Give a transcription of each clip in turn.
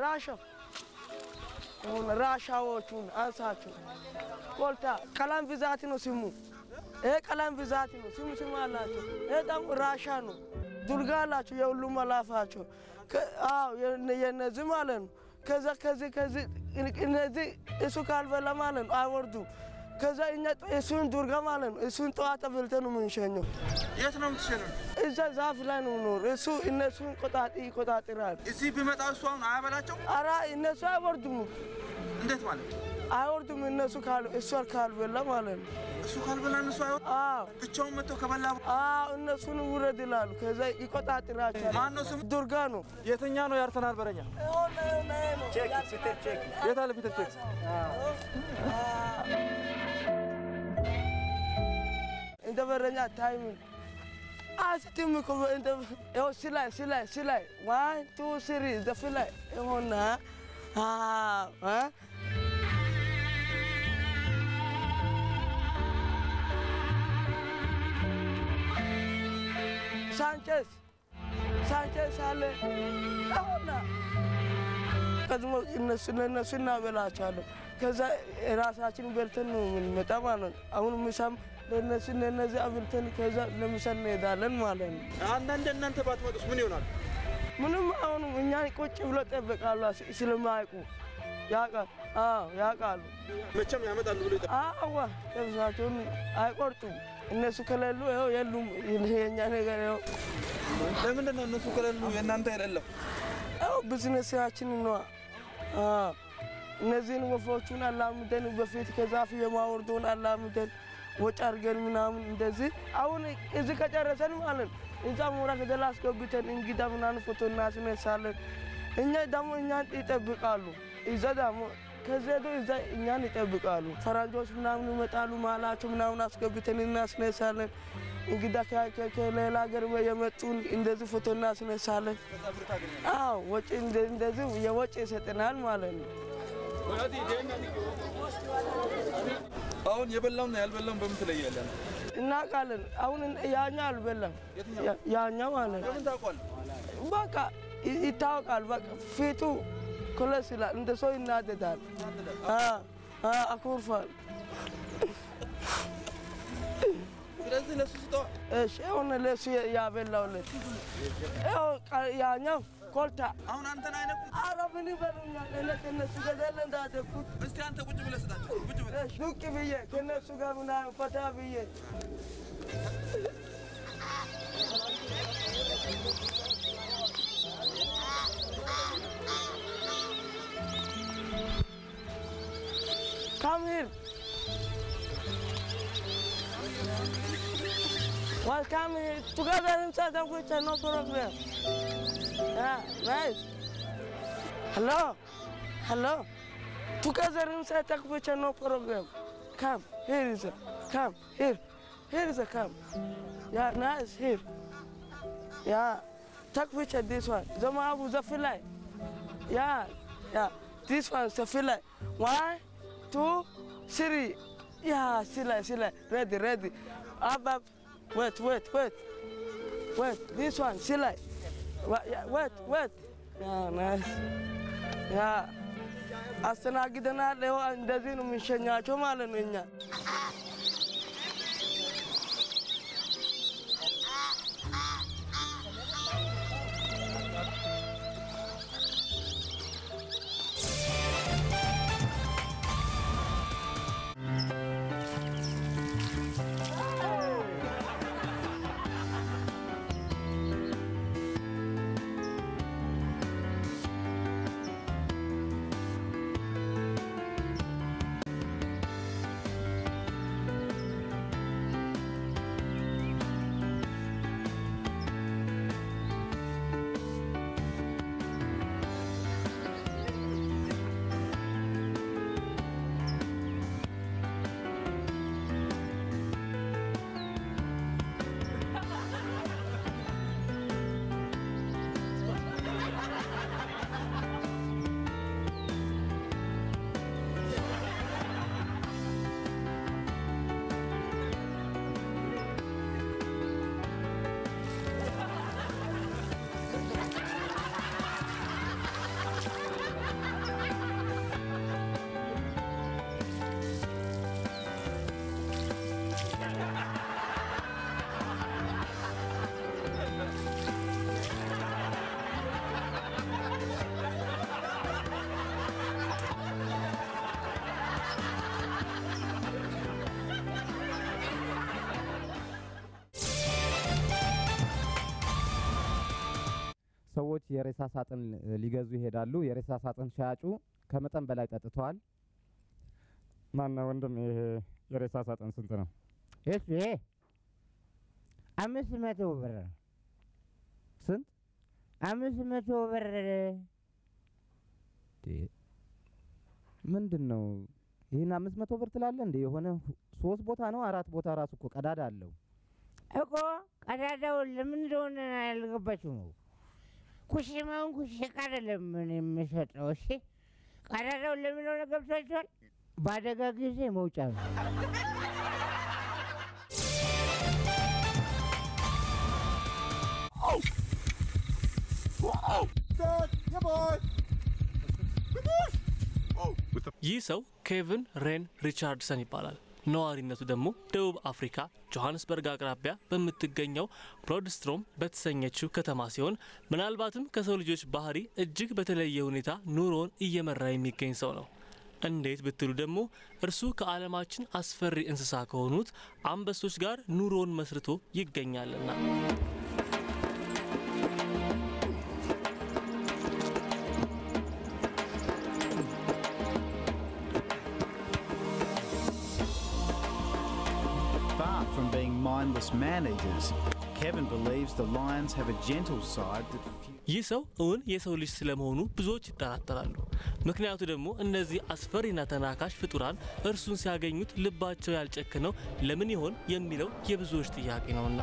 ራሻ ራሻዎቹን አንሳችሁ ቆልታ ቀለም ብዛት ነው ስሙ ቀለም ብዛት ነው ስሙ አላችሁ ደግሞ ራሻ ነው ዱርጋ አላችሁ የሁሉም አላፋችሁ አው የነዚህ ማለት ነው ከዚህ እነዚህ እሱ ካልበላ ማለት ነው አይወርዱም ከዛ እኛ እሱን ዱርጋ ማለት ነው እሱን ጠዋት አብልተን ነው የምንሸኘው የት ነው የምትሸኘው እዛ ዛፍ ላይ ነው ኖር እሱ እነሱን ይቆጣጥራል እዚህ ቢመጣ እሱ አሁን አያበላቸው አራ እነሱ አይወርዱም እንዴት ማለት አይወርዱም እነሱ እሱ ካልበላ ማለት ነው እሱ ካልበላ እነሱ ብቻውን መጥቶ ከበላ እነሱን ውረድ ይላሉ ከዛ ይቆጣጥራቸዋል ማን ነው ስሙ ዱርጋ ነው የትኛ ነው ያርሰናል በረኛ ቼክ ፊትር ቼክ የታለ ፊትር ቼክ እንደ በረኛ ታይም አስትም እኮ እንደ ሲላይ 1 2 3 ዘፍላይ ይሆና ሳንቼስ አለ አሁን ከዝሞ እነሱ እናበላቸዋለን ከዛ ራሳችን በልተን ነው የምንመጣ ማለት ነው አሁን ምሳም ለነዚህ አብልተን ከዛ ለምሳሌ እንሄዳለን ማለት ነው እናንተ ባትመጡስ ምን ይሆናል ምንም አሁን እኛ ቁጭ ብሎ ጠብቃሉ ስለማይቁ ያቃሉ መቼም ያመጣሉ ብሎ ከብዛቸውን አይቆርጡም እነሱ ከሌሉ የሉም የኛ ነገር ለምንድን ነው እነሱ ከሌሉ የእናንተ አይደለም ቢዝነሳችን ነው እነዚህን ወፎቹን አላምደን በፊት ከዛፍ የማወርዱን አላምደን ወጭ አድርገን ምናምን እንደዚህ አሁን እዚህ ከጨረሰን ማለት እዛ ሞራ ከደላስ ገብተን እንግዳ ምናምን ፎቶ እናስነሳለን እኛ ደግሞ እኛን ይጠብቃሉ እዛ ደግሞ ከዘዶ እዛ እኛን ይጠብቃሉ ፈራንጆች ምናምን ይመጣሉ ማላቸው ምናምን አስገብተን እናስነሳለን እንግዳ ከሌላ ሀገር የመጡን እንደዚህ ፎቶ እናስነሳለን ወጭ እንደዚህ የወጭ ይሰጠናል ማለት ነው አሁን የበላውና ያልበላው በምን ትለያለህ እናቃለን አሁን ያኛ አልበላም ያኛ ማለት ለምን ታውቃለህ በቃ ይታወቃል በቃ ፊቱ ኮለስላ እንደ ሰው ይናደዳል አኩርፋል ስለዚህ ለሱ ስጠው እሺ አሁን ለሱ ያበላውለት ያኛው ኮልታ አሁን አንተን አይነኩ አረብን ይበሉኛል ለከነሱ ገደለ እንዳደኩት እስቲ አንተ ቁጭ ብለህ ስጣቸው ቁጭ ብለህ ዱቅ ብዬ ከነሱ ጋር ምናምን ፈታ ብዬ Come here. Welcome here. Together inside the kitchen, no problem. Yeah, nice. Hello. Together inside the kitchen, no problem. Come, here is it. Come, here. Here is a come. Yeah, nice, here. Yeah. Take picture this one. Zama abu the fillet. Yeah. This one is the fillet. 1, 2, 3. Yeah, silai. Ready. Up. Wait. This one, silai. Wait. Yeah, nice. Yeah. Astanagidana leo እንደዚህ ነው የሚሸኛቸው ማለት ነው እኛ ሰዎች የሬሳ ሳጥን ሊገዙ ይሄዳሉ የሬሳ ሳጥን ሻጩ ከመጠን በላይ ጠጥቷል ማና ወንድም ይሄ የሬሳ ሳጥን ስንት ነው እሺ 500 ብር ስንት 500 ብር ምንድነው ይሄን 500 ብር ትላለ እንዴ የሆነ 3 ቦታ ነው 4 ቦታ ራሱ እኮ ቀዳዳ አለው እኮ ቀዳዳው ለምን እንደሆነ ያልገባችሁ ነው ኩሽማውን ኩሽቃ አይደለም ምን የምሸጠው እሺ ቀዳዳው ለምን እንደሆነ ገብቷችኋል ባደጋ ጊዜ መውጫ ነው ይህ ሰው ኬቪን ሬን ሪቻርድሰን ይባላል ነዋሪነቱ ደግሞ ደቡብ አፍሪካ ጆሃንስበርግ አቅራቢያ በምትገኘው ብሮድስትሮም በተሰኘችው ከተማ ሲሆን ምናልባትም ከሰው ልጆች ባህሪ እጅግ በተለየ ሁኔታ ኑሮን እየመራ የሚገኝ ሰው ነው እንዴት ብትሉ ደግሞ እርሱ ከዓለማችን አስፈሪ እንስሳ ከሆኑት አንበሶች ጋር ኑሮን መስርቶ ይገኛልና From being mindless man-eaters, Kevin believes the lions have a gentle side that ይህ ሰው እውን የሰው ልጅ ስለመሆኑ ብዙዎች ይጠራጠራሉ ምክንያቱ ደግሞ እነዚህ አስፈሪና ተናካሽ ፍጡራን እርሱን ሲያገኙት ልባቸው ያልጨከነው ለምን ይሆን የሚለው የብዙዎች ጥያቄ ነውና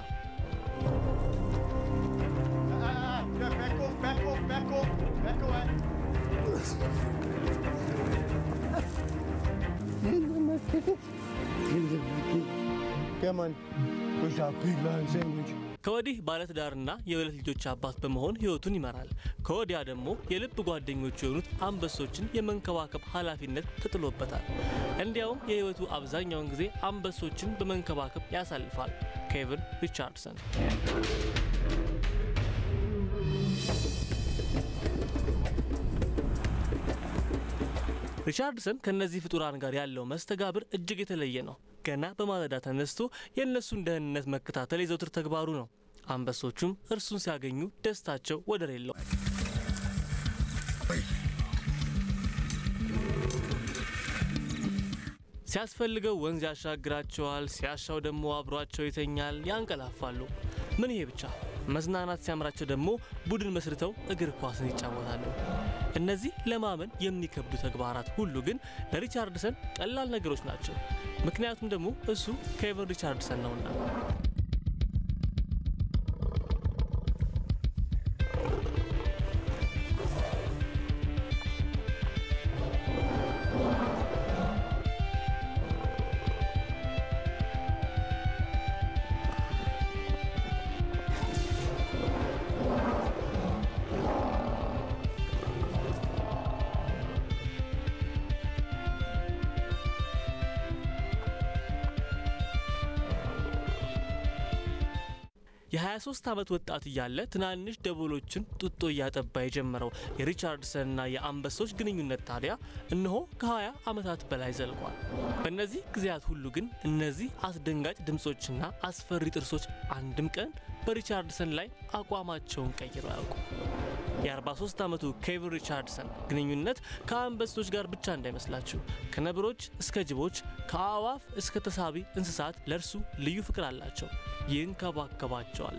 Come on. Push that pig line sandwich. ከወዲህ ባለትዳርና የሁለት ልጆች አባት በመሆን ህይወቱን ይመራል ከወዲያ ደግሞ የልብ ጓደኞቹ የሆኑት አንበሶችን የመንከባከብ ኃላፊነት ተጥሎበታል እንዲያውም የህይወቱ አብዛኛውን ጊዜ አንበሶችን በመንከባከብ ያሳልፋል ኬቪን ሪቻርድሰን ሪቻርድሰን ከነዚህ ፍጡራን ጋር ያለው መስተጋብር እጅግ የተለየ ነው ገና በማለዳ ተነስቶ የነሱን ደህንነት መከታተል የዘውትር ተግባሩ ነው አንበሶቹም እርሱን ሲያገኙ ደስታቸው ወደር የለው ሲያስፈልገው ወንዝ ያሻግራቸዋል ሲያሻው ደግሞ አብሯቸው ይተኛል ያንቀላፋሉ ምን ይሄ ብቻ መዝናናት ሲያምራቸው ደግሞ ቡድን መስርተው እግር ኳስን ይጫወታሉ እነዚህ ለማመን የሚከብዱ ተግባራት ሁሉ ግን ለሪቻርድሰን ቀላል ነገሮች ናቸው ምክንያቱም ደግሞ እሱ ኬቪን ሪቻርድሰን ነውና የ23 ዓመት ወጣት እያለ ትናንሽ ደቦሎችን ጡጦ ያጠባ የጀመረው የሪቻርድሰንና የአንበሶች ግንኙነት ታዲያ እነሆ ከ20 ዓመታት በላይ ዘልቋል በእነዚህ ጊዜያት ሁሉ ግን እነዚህ አስደንጋጭ ድምጾችና አስፈሪ ጥርሶች አንድም ቀን በሪቻርድሰን ላይ አቋማቸውን ቀይረው አያውቁም የ43 ዓመቱ ኬቪን ሪቻርድሰን ግንኙነት ከአንበሶች ጋር ብቻ እንዳይመስላችሁ ከነብሮች እስከ ጅቦች ከአዋፍ እስከ ተሳቢ እንስሳት ለርሱ ልዩ ፍቅር አላቸው ይንከባከባቸዋል